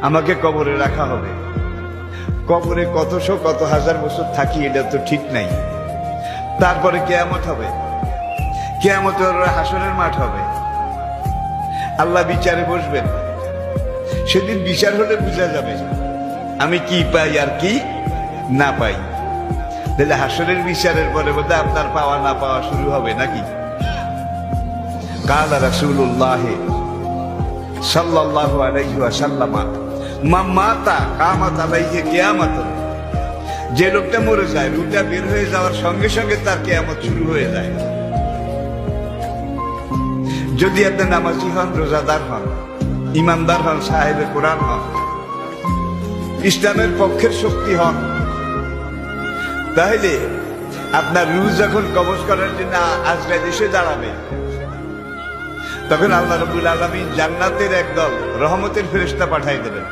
আমাকে কবরে রাখা হবে। কবরে কতশো কত হাজার বছর থাকি, এটা তো ঠিক নাই। তারপরে কেয়ামত হবে, কেয়ামতের হাসরের মাঠ হবে, আল্লাহ বিচারে বসবেন। সেদিন বিচার হলে বোঝা যাবে আমি কি পাই আর কি না পাই। তাহলে হাসরের বিচারের পরে বোধহয় আপনার পাওয়া না পাওয়া শুরু হবে নাকি? কালা রাসূলুল্লাহ সাল্লাল্লাহু আলাইহি ওয়াসাল্লাম মান মাতা কামাত আলাইহি কিয়ামাতুন, যে লোকটা মরে যায় রুহটা বের হয়ে যাওয়ার সঙ্গে সঙ্গে তার কিয়ামত শুরু হয়ে যায়। যদি আপনি নামাজি হন, রোজাদার হন, ইমানদার হন, সাহেবে কোরআন হন, ইসলামের পক্ষের শক্তি হন, তাহলে আপনার রুহ যখন কবজ করার জন্য আজরাইল এসে দাঁড়াবে, তখন আল্লাহ রাব্বুল আলামিন জান্নাতের একদল রহমতের ফেরেশতা পাঠাই দেবেন।